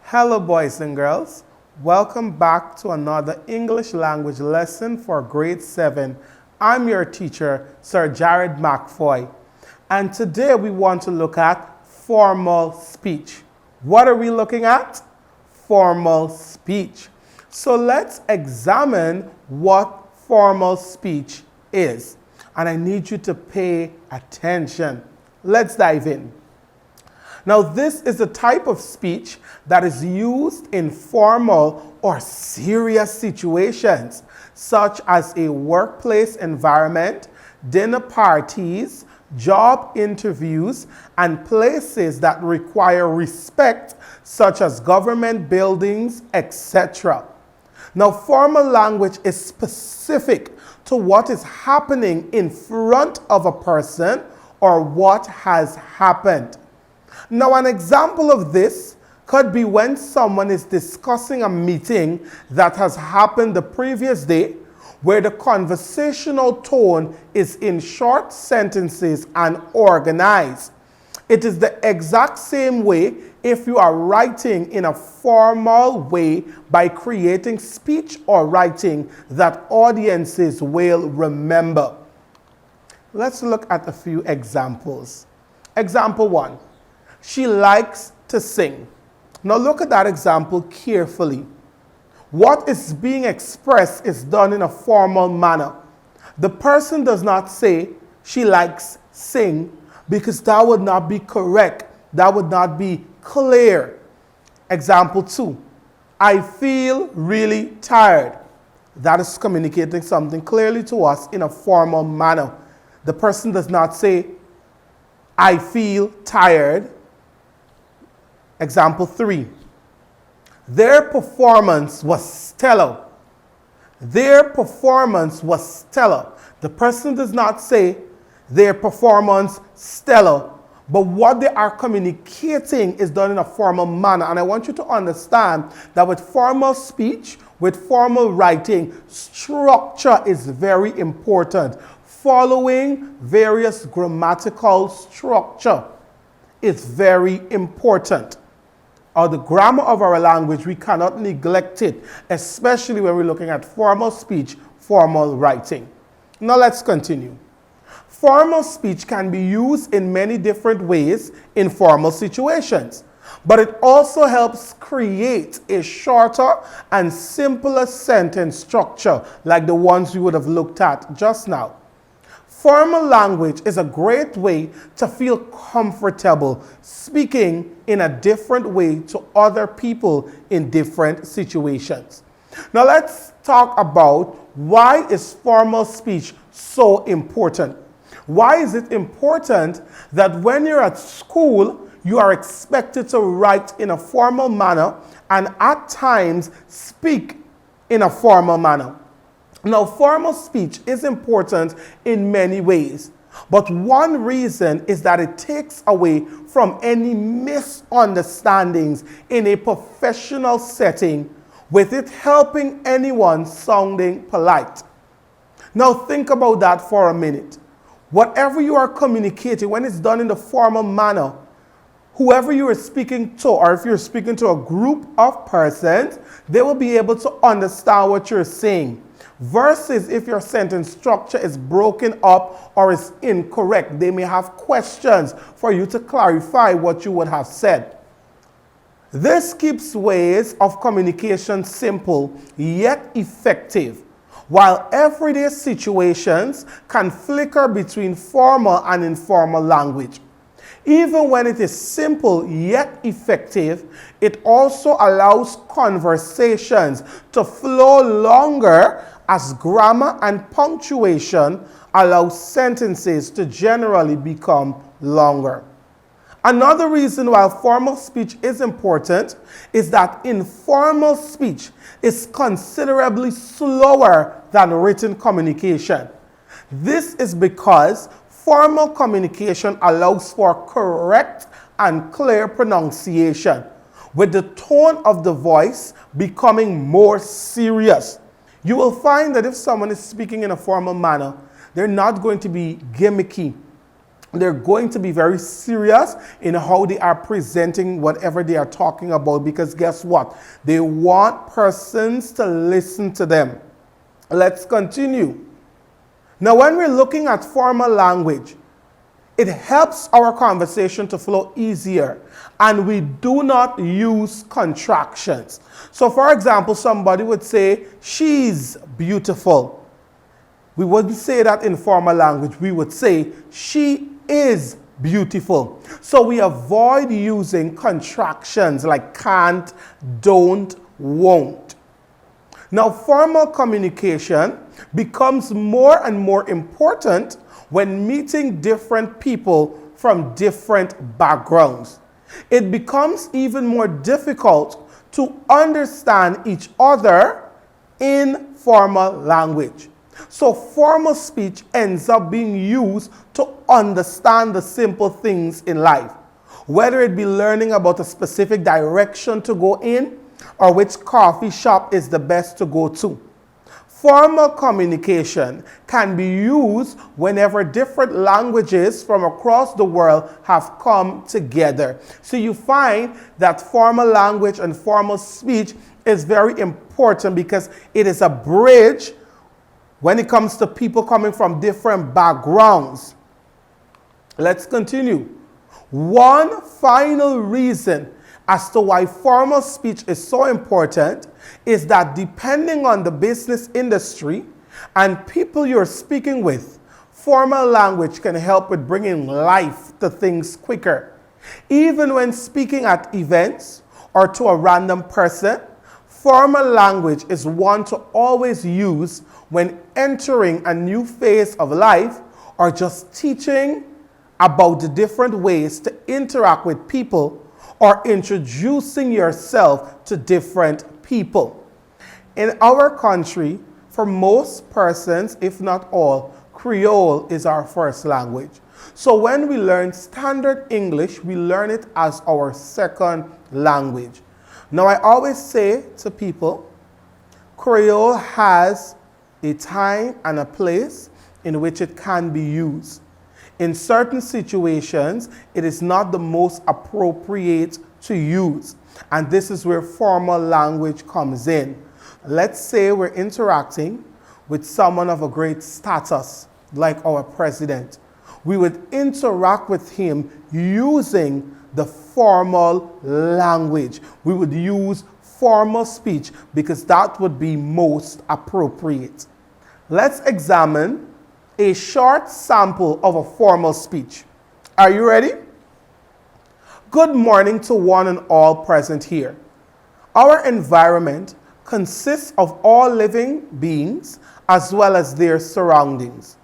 Hello boys and girls, welcome back to another English language lesson for grade 7. I'm your teacher, Sir Jared McPhoy, and today we want to look at formal speech. What are we looking at? Formal speech. So let's examine what formal speech is, and I need you to pay attention. Let's dive in. Now, this is a type of speech that is used in formal or serious situations, such as a workplace environment, dinner parties, job interviews, and places that require respect, such as government buildings, etc. Now, formal language is specific to what is happening in front of a person or what has happened. Now, an example of this could be when someone is discussing a meeting that has happened the previous day, where the conversational tone is in short sentences and organized. It is the exact same way if you are writing in a formal way by creating speech or writing that audiences will remember. Let's look at a few examples. Example 1. She likes to sing. Now look at that example carefully. What is being expressed is done in a formal manner. The person does not say she likes sing because that would not be correct. That would not be clear. Example 2. I feel really tired. That is communicating something clearly to us in a formal manner. The person does not say I feel tired. Example 3. Their performance was stellar. Their performance was stellar. The person does not say their performance stellar, but what they are communicating is done in a formal manner. And I want you to understand that with formal speech, with formal writing, structure is very important. Following various grammatical structure is very important. Or the grammar of our language, we cannot neglect it, especially when we're looking at formal speech, formal writing. Now let's continue. Formal speech can be used in many different ways in formal situations, but it also helps create a shorter and simpler sentence structure like the ones we would have looked at just now. Formal language is a great way to feel comfortable speaking in a different way to other people in different situations. Now let's talk about why is formal speech so important. Why is it important that when you're at school, you are expected to write in a formal manner and at times speak in a formal manner? Now, formal speech is important in many ways, but one reason is that it takes away from any misunderstandings in a professional setting, with it helping anyone sounding polite. Now, think about that for a minute. Whatever you are communicating, when it's done in the formal manner, whoever you are speaking to, or if you're speaking to a group of persons, they will be able to understand what you're saying. Versus if your sentence structure is broken up or is incorrect, they may have questions for you to clarify what you would have said. This keeps ways of communication simple yet effective, while everyday situations can flicker between formal and informal language. Even when it is simple yet effective, it also allows conversations to flow longer as grammar and punctuation allow sentences to generally become longer. Another reason why formal speech is important is that informal speech is considerably slower than written communication. This is because formal communication allows for correct and clear pronunciation, with the tone of the voice becoming more serious. You will find that if someone is speaking in a formal manner, they're not going to be gimmicky. They're going to be very serious in how they are presenting whatever they are talking about, because guess what? They want persons to listen to them. Let's continue. Now, when we're looking at formal language, it helps our conversation to flow easier, and we do not use contractions. So, for example, somebody would say, she's beautiful. We wouldn't say that in formal language. We would say, she is beautiful. So we avoid using contractions like can't, don't, won't. Now, formal communication becomes more and more important when meeting different people from different backgrounds. It becomes even more difficult to understand each other in formal language. So formal speech ends up being used to understand the simple things in life, whether it be learning about a specific direction to go in or which coffee shop is the best to go to. Formal communication can be used whenever different languages from across the world have come together. So you find that formal language and formal speech is very important because it is a bridge when it comes to people coming from different backgrounds. Let's continue. One final reason as to why formal speech is so important is that depending on the business industry and people you're speaking with, formal language can help with bringing life to things quicker. Even when speaking at events or to a random person, formal language is one to always use when entering a new phase of life or just teaching about the different ways to interact with people or introducing yourself to different people. In our country, for most persons, if not all, Creole is our first language. So when we learn standard English, we learn it as our second language. Now, I always say to people, Creole has a time and a place in which it can be used. In certain situations, it is not the most appropriate to use. And this is where formal language comes in. Let's say we're interacting with someone of a great status, like our president. We would interact with him using the formal language. We would use formal speech because that would be most appropriate. Let's examine a short sample of a formal speech. Are you ready? Good morning to one and all present here. Our environment consists of all living beings as well as their surroundings.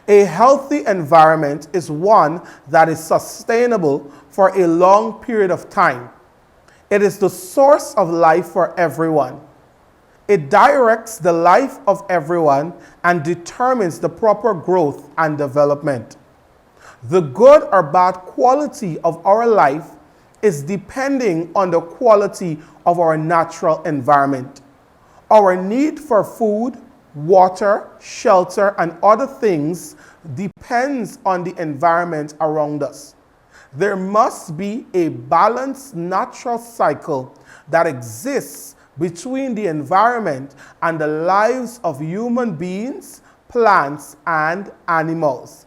A healthy environment is one that is sustainable for a long period of time. It is the source of life for everyone. It directs the life of everyone and determines the proper growth and development. The good or bad quality of our life is depending on the quality of our natural environment. Our need for food, water, shelter, and other things depends on the environment around us. There must be a balanced natural cycle that exists between the environment and the lives of human beings, plants, and animals.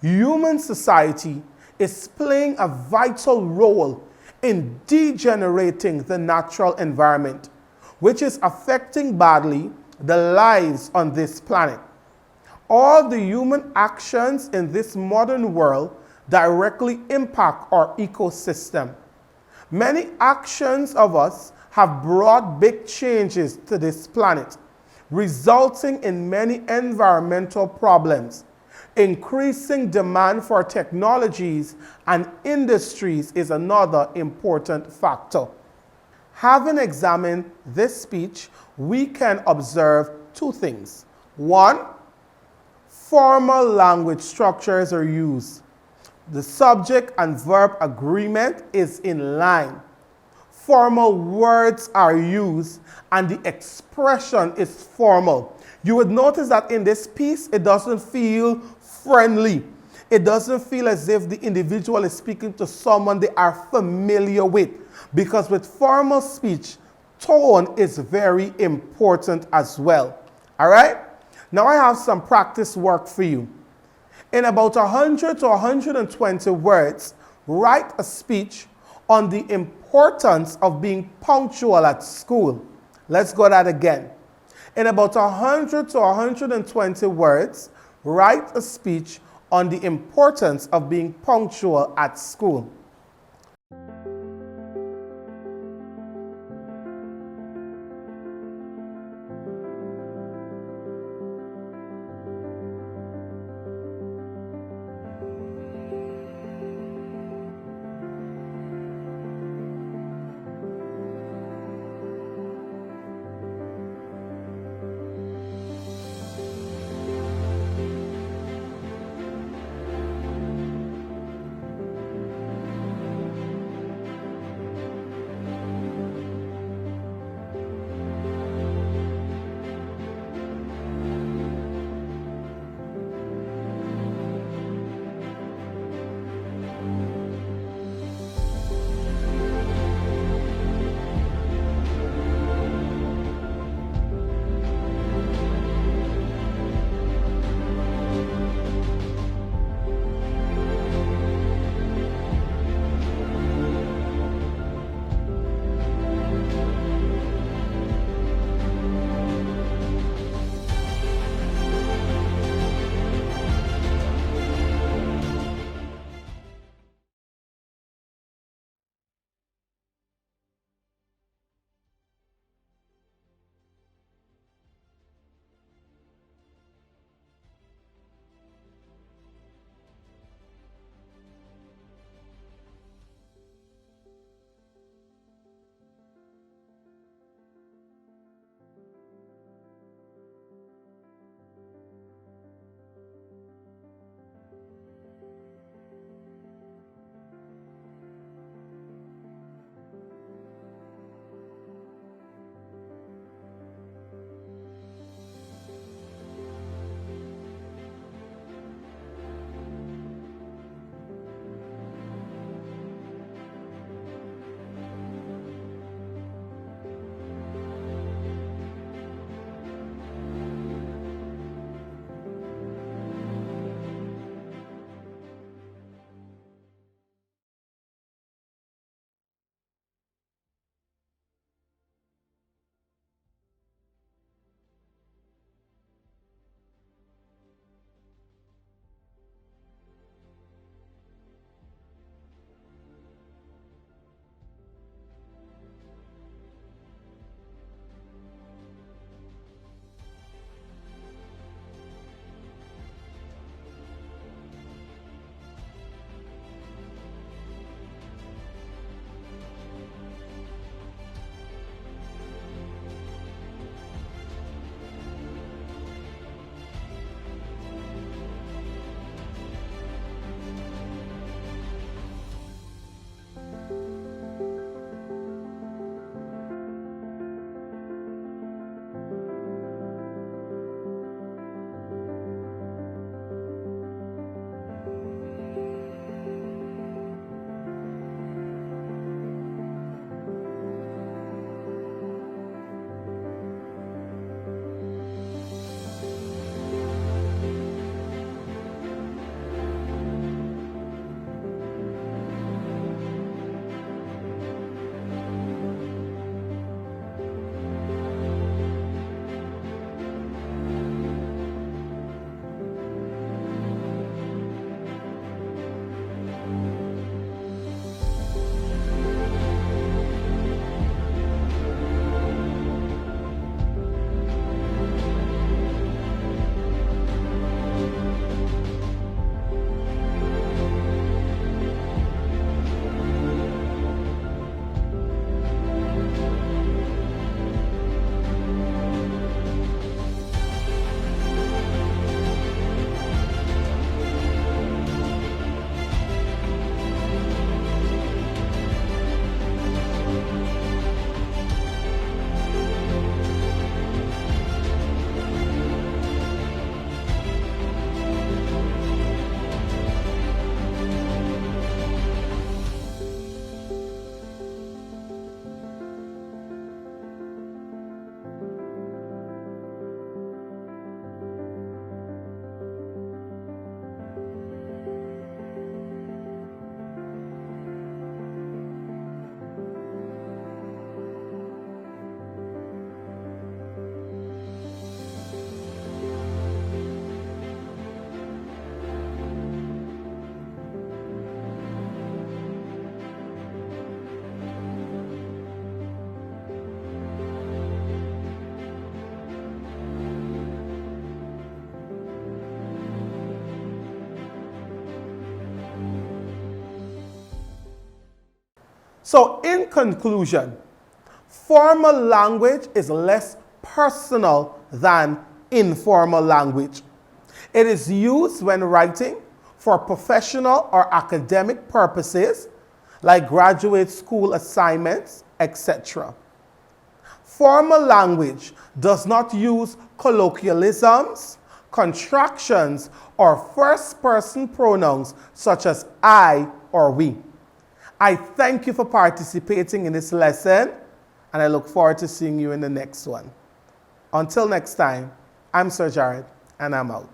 Human society is playing a vital role in degenerating the natural environment, which is affecting badly the lives on this planet. All the human actions in this modern world directly impact our ecosystem. Many actions of us have brought big changes to this planet, resulting in many environmental problems. Increasing demand for technologies and industries is another important factor. Having examined this speech, we can observe two things. One, formal language structures are used. The subject and verb agreement is in line. Formal words are used and the expression is formal. You would notice that in this piece, it doesn't feel friendly. It doesn't feel as if the individual is speaking to someone they are familiar with. Because with formal speech, tone is very important as well. All right? Now I have some practice work for you. In about 100 to 120 words, write a speech on the importance of being punctual at school. Let's go that again. In about 100 to 120 words, write a speech on the importance of being punctual at school. So in conclusion, formal language is less personal than informal language. It is used when writing for professional or academic purposes, like graduate school assignments, etc. Formal language does not use colloquialisms, contractions, or first-person pronouns such as I or we. I thank you for participating in this lesson, and I look forward to seeing you in the next one. Until next time, I'm Sir Jared, and I'm out.